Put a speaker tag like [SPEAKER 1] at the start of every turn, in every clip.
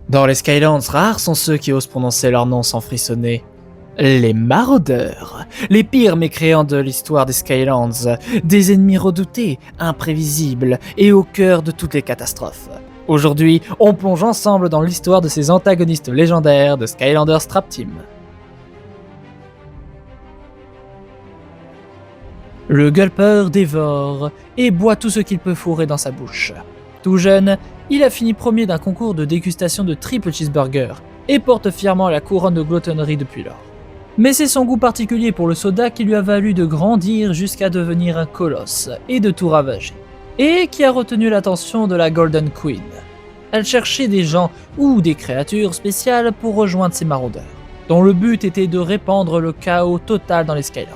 [SPEAKER 1] Dans les Skylands, rares sont ceux qui osent prononcer leur nom sans frissonner. Les maraudeurs, les pires mécréants de l'histoire des Skylands, des ennemis redoutés, imprévisibles et au cœur de toutes les catastrophes. Aujourd'hui, on plonge ensemble dans l'histoire de ces antagonistes légendaires de Skylanders Trap Team. Le Gulper dévore et boit tout ce qu'il peut fourrer dans sa bouche. Tout jeune, il a fini premier d'un concours de dégustation de triple cheeseburger et porte fièrement la couronne de gloutonnerie depuis lors. Mais c'est son goût particulier pour le soda qui lui a valu de grandir jusqu'à devenir un colosse et de tout ravager, et qui a retenu l'attention de la Golden Queen. Elle cherchait des gens ou des créatures spéciales pour rejoindre ses maraudeurs, dont le but était de répandre le chaos total dans les Skylands.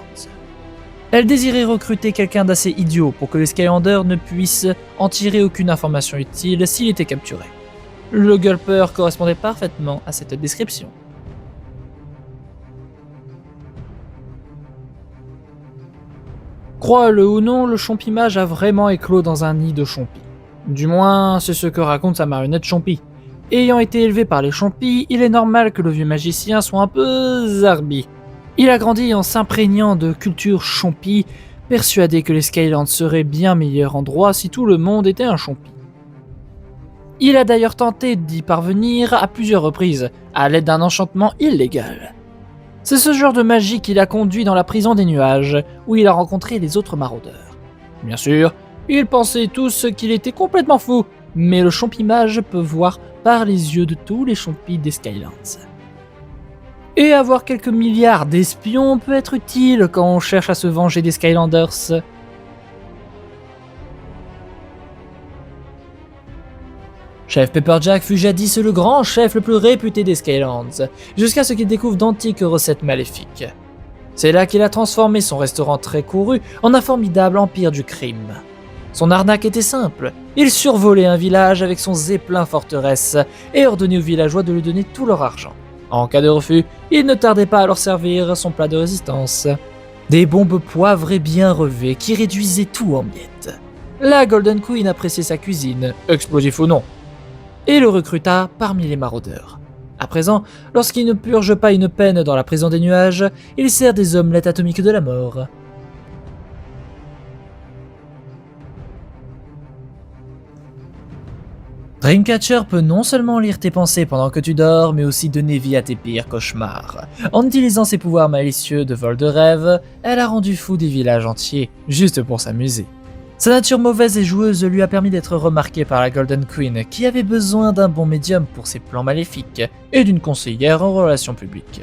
[SPEAKER 1] Elle désirait recruter quelqu'un d'assez idiot pour que les Skylanders ne puissent en tirer aucune information utile s'il était capturé. Le Gulper correspondait parfaitement à cette description. Crois-le ou non, le Chompimage a vraiment éclos dans un nid de Chompi. Du moins, c'est ce que raconte sa marionnette Chompi. Ayant été élevé par les Chompis, il est normal que le vieux magicien soit un peu zarbi. Il a grandi en s'imprégnant de culture Chompi, persuadé que les Skylands seraient bien meilleur endroit si tout le monde était un Chompi. Il a d'ailleurs tenté d'y parvenir à plusieurs reprises, à l'aide d'un enchantement illégal. C'est ce genre de magie qui l'a conduit dans la prison des nuages, où il a rencontré les autres maraudeurs. Bien sûr, ils pensaient tous qu'il était complètement fou, mais le Chompimage peut voir par les yeux de tous les Chompis des Skylands. Et avoir quelques milliards d'espions peut être utile quand on cherche à se venger des Skylanders. Chef Pepperjack fut jadis le grand chef le plus réputé des Skylands, jusqu'à ce qu'il découvre d'antiques recettes maléfiques. C'est là qu'il a transformé son restaurant très couru en un formidable empire du crime. Son arnaque était simple, il survolait un village avec son zeppelin forteresse et ordonnait aux villageois de lui donner tout leur argent. En cas de refus, il ne tardait pas à leur servir son plat de résistance. Des bombes poivrées bien relevées qui réduisaient tout en miettes. La Golden Queen appréciait sa cuisine, explosif ou non, et le recruta parmi les maraudeurs. À présent, lorsqu'il ne purge pas une peine dans la prison des nuages, il sert des omelettes atomiques de la mort. Dreamcatcher peut non seulement lire tes pensées pendant que tu dors, mais aussi donner vie à tes pires cauchemars. En utilisant ses pouvoirs malicieux de vol de rêve, elle a rendu fou des villages entiers, juste pour s'amuser. Sa nature mauvaise et joueuse lui a permis d'être remarqué par la Golden Queen, qui avait besoin d'un bon médium pour ses plans maléfiques, et d'une conseillère en relations publiques.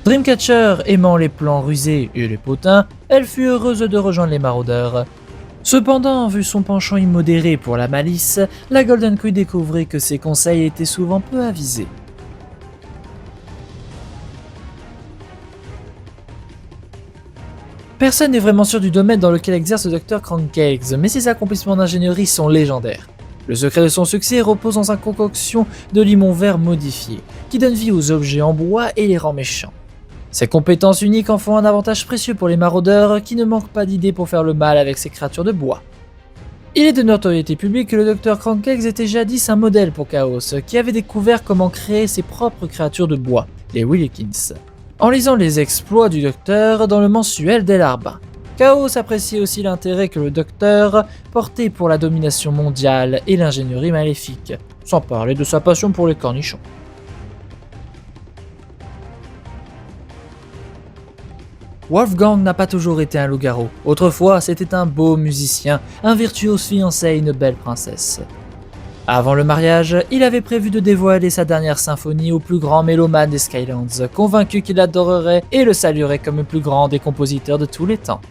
[SPEAKER 1] Dreamcatcher aimant les plans rusés et les potins, elle fut heureuse de rejoindre les maraudeurs. Cependant, vu son penchant immodéré pour la malice, la Golden Queen découvrit que ses conseils étaient souvent peu avisés. Personne n'est vraiment sûr du domaine dans lequel exerce le Dr. Crankcakes, mais ses accomplissements d'ingénierie sont légendaires. Le secret de son succès repose dans sa concoction de limon vert modifié, qui donne vie aux objets en bois et les rend méchants. Ses compétences uniques en font un avantage précieux pour les maraudeurs qui ne manquent pas d'idées pour faire le mal avec ces créatures de bois. Il est de notoriété publique que le Dr. Crankcakes était jadis un modèle pour Chaos, qui avait découvert comment créer ses propres créatures de bois, les Willekins. En lisant les exploits du Docteur dans le mensuel d'El Arbin, Chaos appréciait aussi l'intérêt que le Docteur portait pour la domination mondiale et l'ingénierie maléfique, sans parler de sa passion pour les cornichons. Wolfgang n'a pas toujours été un loup-garou. Autrefois, c'était un beau musicien, un virtuose fiancé à une belle princesse. Avant le mariage, il avait prévu de dévoiler sa dernière symphonie au plus grand mélomane des Skylands, convaincu qu'il l'adorerait et le saluerait comme le plus grand des compositeurs de tous les temps.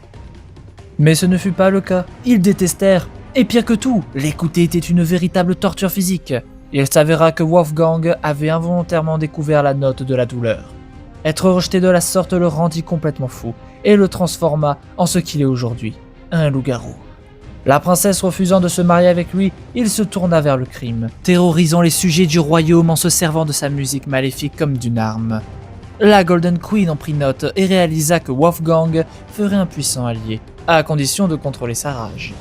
[SPEAKER 1] Mais ce ne fut pas le cas. Ils détestèrent. Et pire que tout, l'écouter était une véritable torture physique. Il s'avéra que Wolfgang avait involontairement découvert la note de la douleur. Être rejeté de la sorte le rendit complètement fou et le transforma en ce qu'il est aujourd'hui, un loup-garou. La princesse refusant de se marier avec lui, il se tourna vers le crime, terrorisant les sujets du royaume en se servant de sa musique maléfique comme d'une arme. La Golden Queen en prit note et réalisa que Wolfgang ferait un puissant allié, à condition de contrôler sa rage.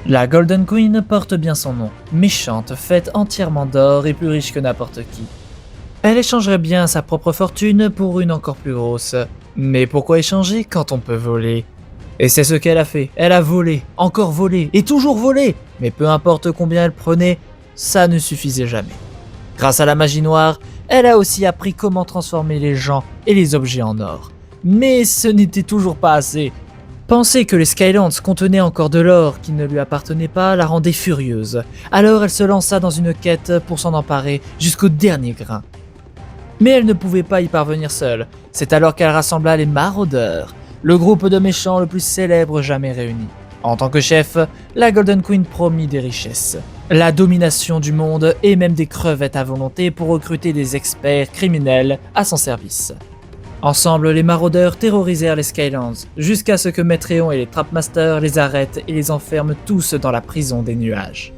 [SPEAKER 1] La Golden Queen porte bien son nom, méchante, faite entièrement d'or et plus riche que n'importe qui. Elle échangerait bien sa propre fortune pour une encore plus grosse. Mais pourquoi échanger quand on peut voler? Et c'est ce qu'elle a fait, elle a volé, encore volé, et toujours volé. Mais peu importe combien elle prenait, ça ne suffisait jamais. Grâce à la magie noire, elle a aussi appris comment transformer les gens et les objets en or. Mais ce n'était toujours pas assez. Penser que les Skylands contenaient encore de l'or qui ne lui appartenait pas la rendait furieuse. Alors elle se lança dans une quête pour s'en emparer jusqu'au dernier grain. Mais elle ne pouvait pas y parvenir seule. C'est alors qu'elle rassembla les Maraudeurs, le groupe de méchants le plus célèbre jamais réuni. En tant que chef, la Golden Queen promit des richesses, la domination du monde et même des crevettes à volonté pour recruter des experts criminels à son service. Ensemble, les Maraudeurs terrorisèrent les Skylands, jusqu'à ce que Metreon et les Trapmasters les arrêtent et les enferment tous dans la prison des nuages.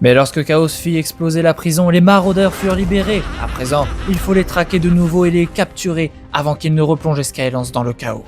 [SPEAKER 1] Mais lorsque Chaos fit exploser la prison, les Maraudeurs furent libérés. À présent, il faut les traquer de nouveau et les capturer avant qu'ils ne replongent les Skylands dans le chaos.